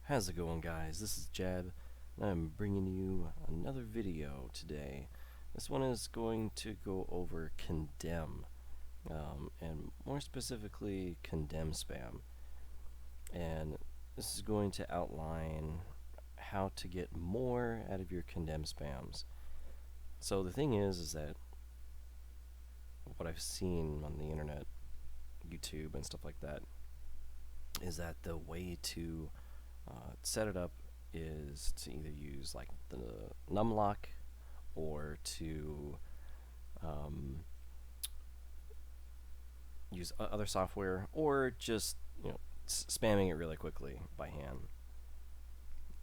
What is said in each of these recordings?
How's it going, guys? This is Jeb, and I'm bringing you another video today. This one is going to go over Condemn, and more specifically, Condemn spam. And this is going to outline how to get more out of your Condemn spams. So the thing is that what I've seen on the internet, YouTube and stuff like that, is that the way to set it up is to either use like the numlock or to use other software, or just spamming it really quickly by hand.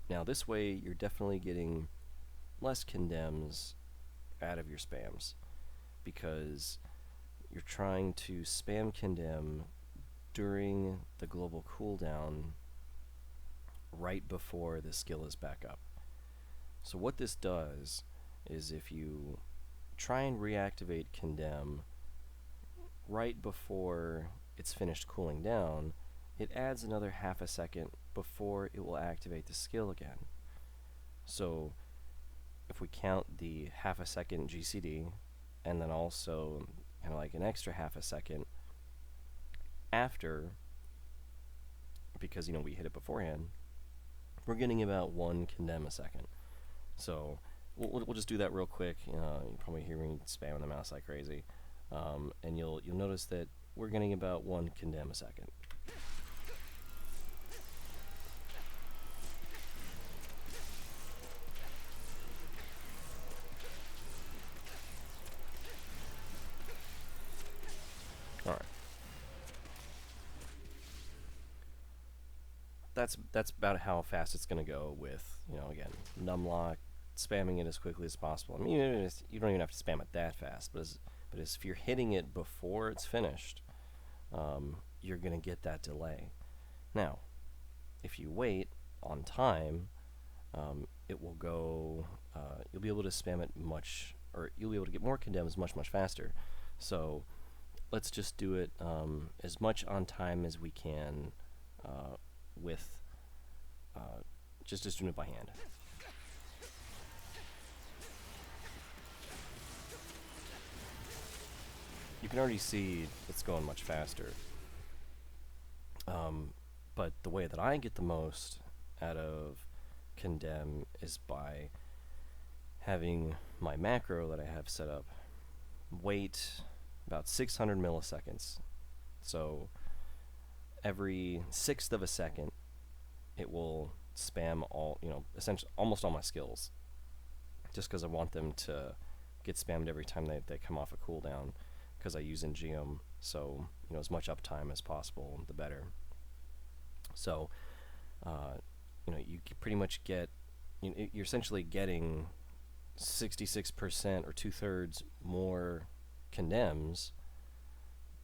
Now this way you're definitely getting less condemns out of your spams, because you're trying to spam condemn during the global cooldown right before the skill is back up. So what this does is, if you try and reactivate Condemn right before it's finished cooling down, it adds another half a second before it will activate the skill again. So if we count the half a second GCD, and then also kind of like an extra half a second after, because we hit it beforehand, we're getting about 1 condemn a second. So we'll just do that real quick. You probably hear me spamming the mouse like crazy, and you'll notice that we're getting about 1 condemn a second. All right. That's about how fast it's going to go with, again, numlock, spamming it as quickly as possible. I mean, you don't even have to spam it that fast, but if you're hitting it before it's finished, you're going to get that delay. Now, if you wait on time, it will go, you'll be able to spam it you'll be able to get more condemns much faster. So let's just do it as much on time as we can, with just doing it by hand. You can already see it's going much faster. But the way that I get the most out of Condemn is by having my macro that I have set up wait about 600 milliseconds. So every 1/6 of a second, it will spam essentially almost all my skills, just because I want them to get spammed every time they come off a cooldown, because I use Ngeum, so as much uptime as possible, the better. So you pretty much get, you're essentially getting 66% or 2/3 more condemns,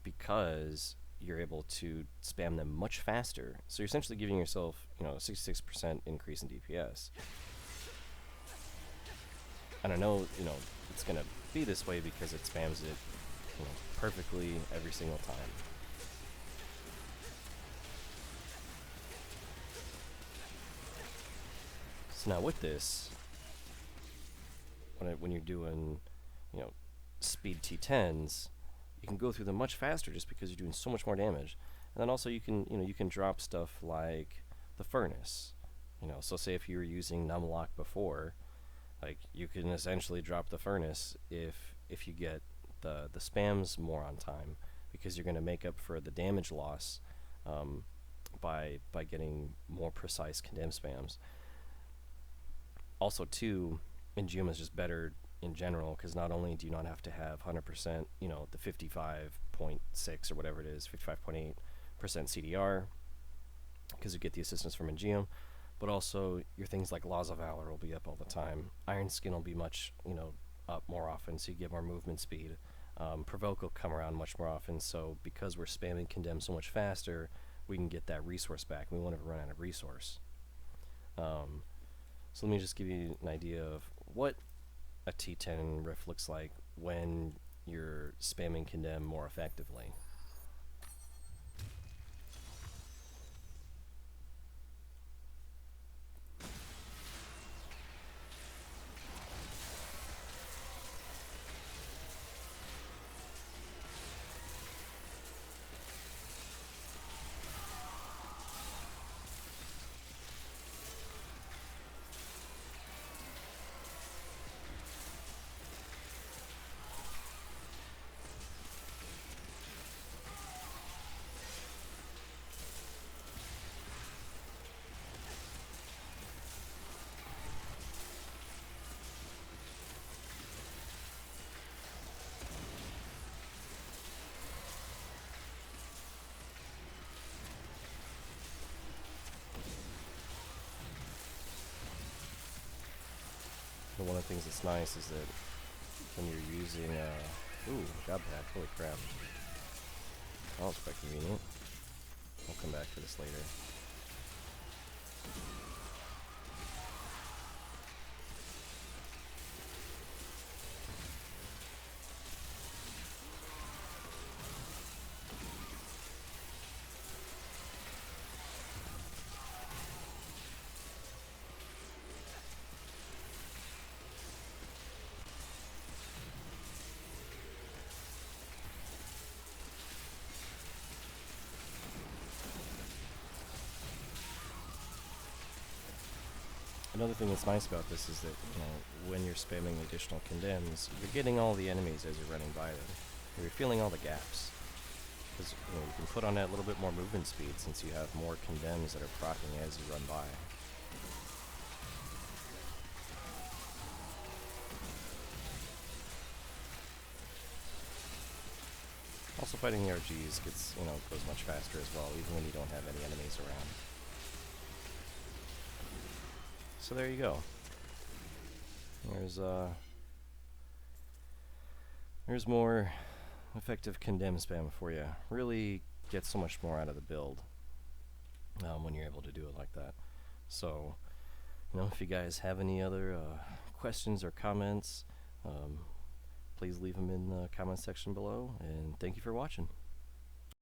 because you're able to spam them much faster. So you're essentially giving yourself, a 66% increase in DPS. And I know, it's going to be this way because it spams it, perfectly every single time. So now with this, when you're doing, speed T10s, you can go through them much faster just because you're doing so much more damage. And then also you can drop stuff like the furnace. So say if you were using numlock before, like, you can essentially drop the furnace if you get the spams more on time, because you're going to make up for the damage loss by getting more precise condemn spams. Also too, Ngeum is just better in general, because not only do you not have to have 100%, the 55.6 or whatever it is, 55.8% CDR, because you get the assistance from Ngeum, but also your things like Laws of Valor will be up all the time. Iron Skin will be much, up more often, so you get more movement speed. Provoke will come around much more often, so because we're spamming Condemn so much faster, we can get that resource back. We won't ever run out of resource. So let me just give you an idea of what a T10 riff looks like when you're spamming Condemn more effectively. And one of the things that's nice is that when you're using, ooh, job pad, holy crap. That was quite convenient. I'll come back to this later. Another thing that's nice about this is that, when you're spamming additional condemns, you're getting all the enemies as you're running by them. You're feeling all the gaps. Because you can put on that little bit more movement speed since you have more condemns that are proccing as you run by. Also, fighting the RGs goes much faster as well, even when you don't have any enemies around. So there you go. There's more effective condemn spam for you. Really get so much more out of the build when you're able to do it like that. So, if you guys have any other questions or comments, please leave them in the comment section below. And thank you for watching.